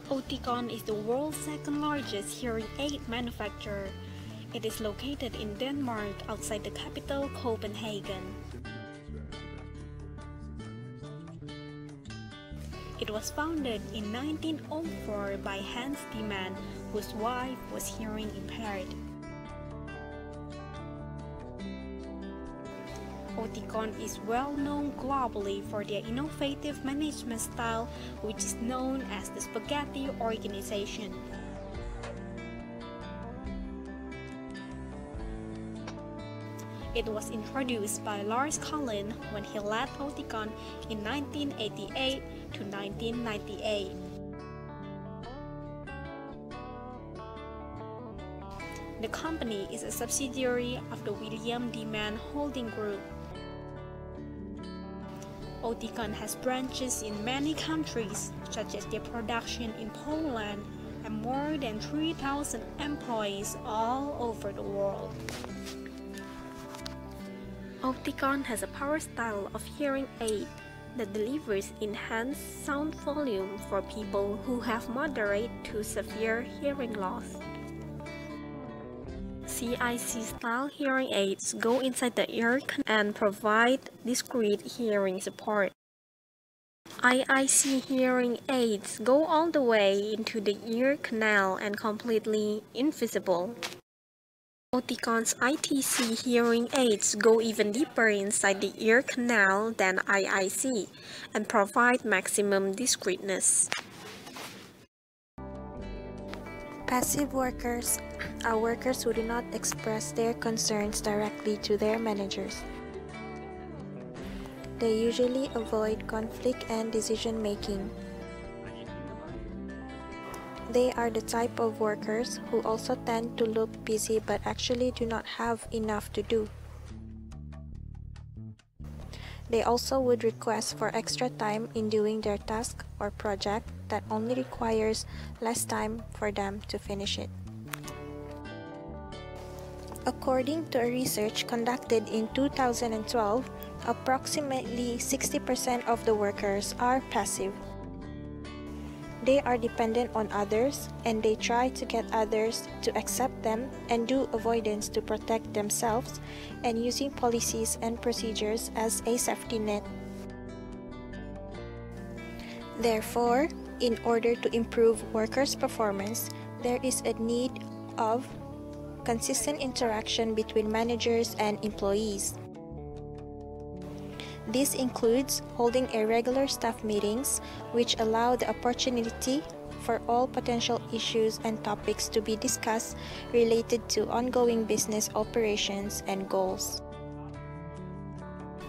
Oticon is the world's second largest hearing aid manufacturer. It is located in Denmark outside the capital Copenhagen. It was founded in 1904 by Hans Diemann, whose wife was hearing impaired. Oticon is well known globally for their innovative management style, which is known as the Spaghetti-Organization. It was introduced by Lars Collin when he led Oticon in 1988 to 1998. The company is a subsidiary of the William Diemann Holding Group. Oticon has branches in many countries, such as their production in Poland, and more than 3,000 employees all over the world. Oticon has a power style of hearing aid that delivers enhanced sound volume for people who have moderate to severe hearing loss. CIC-style hearing aids go inside the ear and provide discrete hearing support. IIC hearing aids go all the way into the ear canal and completely invisible. Oticon's ITC hearing aids go even deeper inside the ear canal than IIC and provide maximum discreteness. Passive workers are workers who do not express their concerns directly to their managers. They usually avoid conflict and decision-making. They are the type of workers who also tend to look busy but actually do not have enough to do. They also would request for extra time in doing their task or project that only requires less time for them to finish it. According to a research conducted in 2012, approximately 60% of the workers are passive. They are dependent on others, and they try to get others to accept them and do avoidance to protect themselves and using policies and procedures as a safety net. Therefore, in order to improve workers' performance, there is a need of consistent interaction between managers and employees. This includes holding irregular staff meetings, which allow the opportunity for all potential issues and topics to be discussed related to ongoing business operations and goals.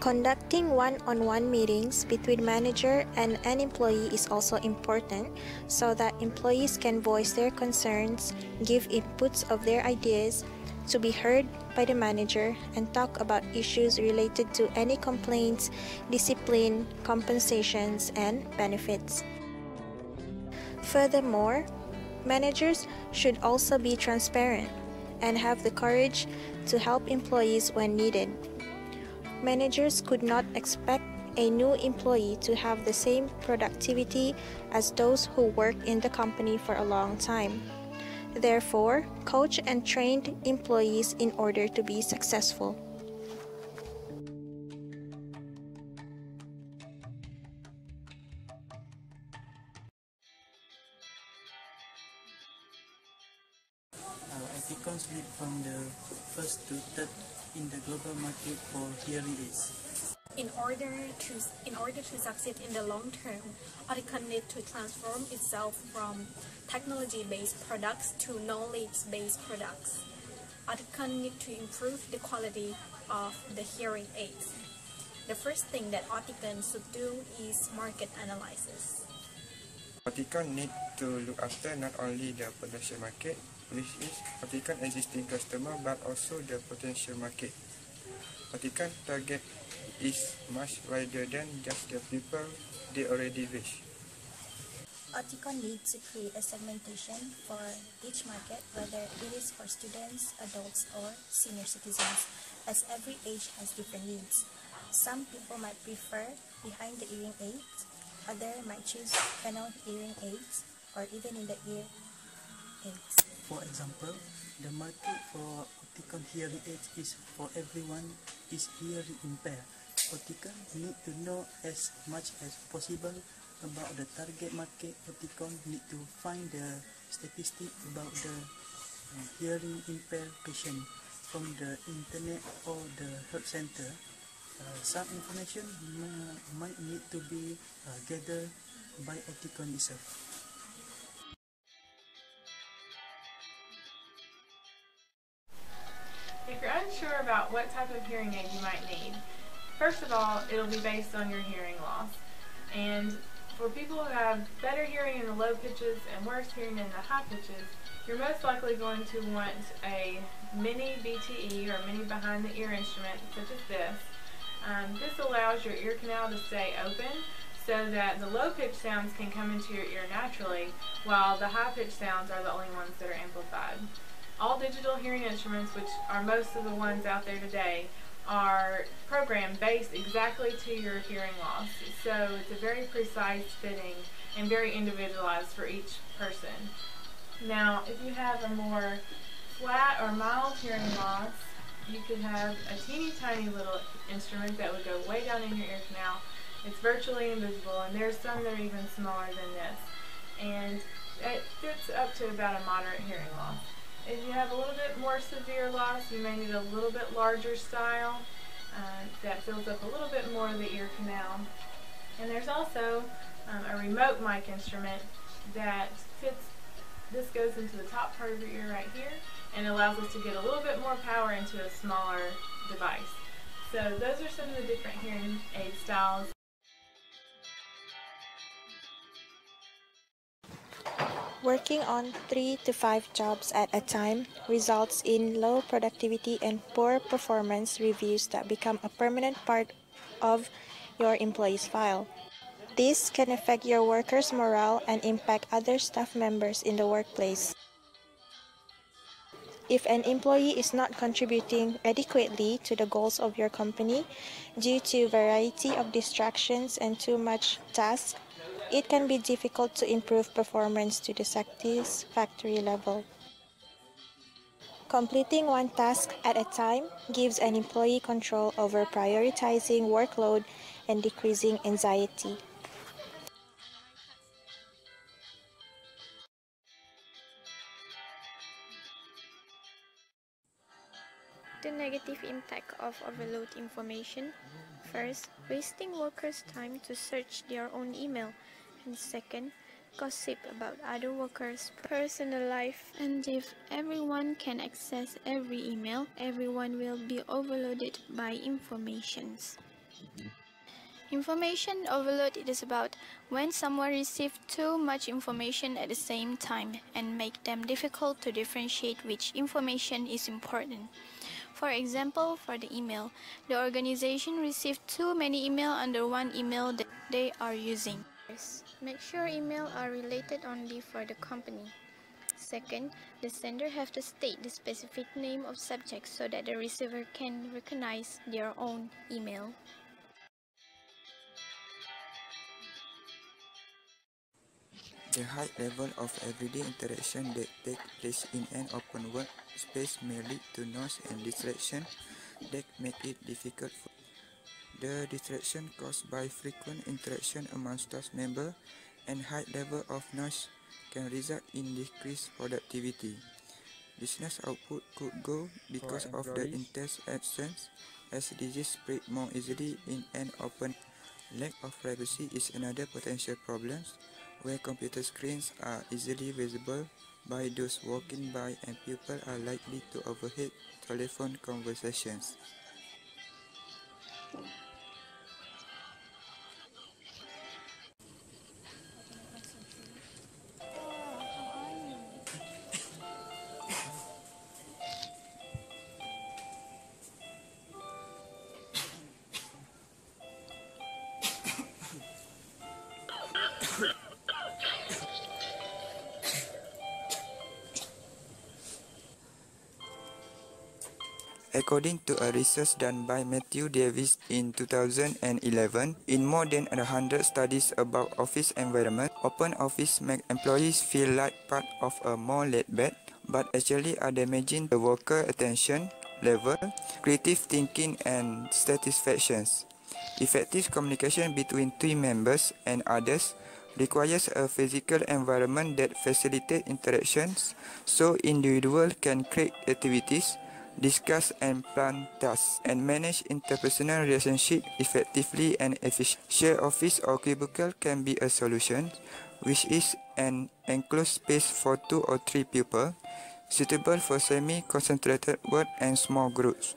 Conducting one-on-one meetings between manager and an employee is also important so that employees can voice their concerns, give inputs of their ideas, to be heard by the manager, and talk about issues related to any complaints, discipline, compensations, and benefits. Furthermore, managers should also be transparent and have the courage to help employees when needed. Managers could not expect a new employee to have the same productivity as those who work in the company for a long time. Therefore, coach and train employees in order to be successful. Oticon lead from the first to third in the global market for hearing aids. In order to succeed in the long term, Oticon needs to transform itself from technology-based products to knowledge-based products. Oticon needs to improve the quality of the hearing aids. The first thing that Oticon should do is market analysis. Oticon need to look after not only the potential market, which is Oticon existing customer, but also the potential market. Oticon target is much wider than just the people they already reach. Oticon needs to create a segmentation for each market, whether it is for students, adults, or senior citizens, as every age has different needs. Some people might prefer behind the earring aids, others might choose canal hearing aids, or even in the ear aids. For example, the market for Oticon hearing aids is for everyone is hearing impaired. Oticon need to know as much as possible about the target market. Oticon need to find the statistic about the hearing impaired patient from the internet or the health center. Some information might need to be gathered by Oticon itself. If you're unsure about what type of hearing aid you might need, first of all, it'll be based on your hearing loss. And for people who have better hearing in the low pitches and worse hearing in the high pitches, you're most likely going to want a mini BTE or mini behind the ear instrument such as this. This allows your ear canal to stay open so that the low pitch sounds can come into your ear naturally, while the high pitch sounds are the only ones that are amplified. All digital hearing instruments, which are most of the ones out there today, are programmed based exactly to your hearing loss. So it's a very precise fitting and very individualized for each person. Now, if you have a more flat or mild hearing loss, you could have a teeny tiny little instrument that would go way down in your ear canal. It's virtually invisible, and there's some that are even smaller than this. And it fits up to about a moderate hearing loss. If you have a little bit more severe loss, you may need a little bit larger style that fills up a little bit more of the ear canal. And there's also a remote mic instrument that fits. This goes into the top part of your ear right here and allows us to get a little bit more power into a smaller device. So those are some of the different hearing aid styles. Working on 3 to 5 jobs at a time results in low productivity and poor performance reviews that become a permanent part of your employee's file. This can affect your workers' morale and impact other staff members in the workplace. If an employee is not contributing adequately to the goals of your company due to a variety of distractions and too much tasks, it can be difficult to improve performance to the satisfactory level. Completing one task at a time gives an employee control over prioritizing workload and decreasing anxiety. The negative impact of overload information. First, wasting workers' time to search their own email. And second, gossip about other workers' personal life. And if everyone can access every email, everyone will be overloaded by informations. Information overload is about when someone receives too much information at the same time and make them difficult to differentiate which information is important. For example, for the email, the organization received too many emails under one email that they are using. First, make sure emails are related only for the company. Second, the sender have to state the specific name of subject so that the receiver can recognize their own email. The high level of everyday interaction that take place in an open work space may lead to noise and distraction that make it difficult for the distraction caused by frequent interaction among staff members and high level of noise can result in decreased productivity. Business output could go because of the intense absence as disease spread more easily in an open. Lack of privacy is another potential problem, where computer screens are easily visible by those walking by and people are likely to overhear telephone conversations. According to a research done by Matthew Davis in 2011, in more than 100 studies about office environment, open office make employees feel like part of a more laid-back, but actually are damaging the worker attention level, creative thinking and satisfactions. Effective communication between team members and others requires a physical environment that facilitates interactions so individuals can create activities, discuss and plan tasks, and manage interpersonal relationships effectively and efficiently. Shared office or cubicle can be a solution, which is an enclosed space for 2 or 3 people, suitable for semi-concentrated work and small groups.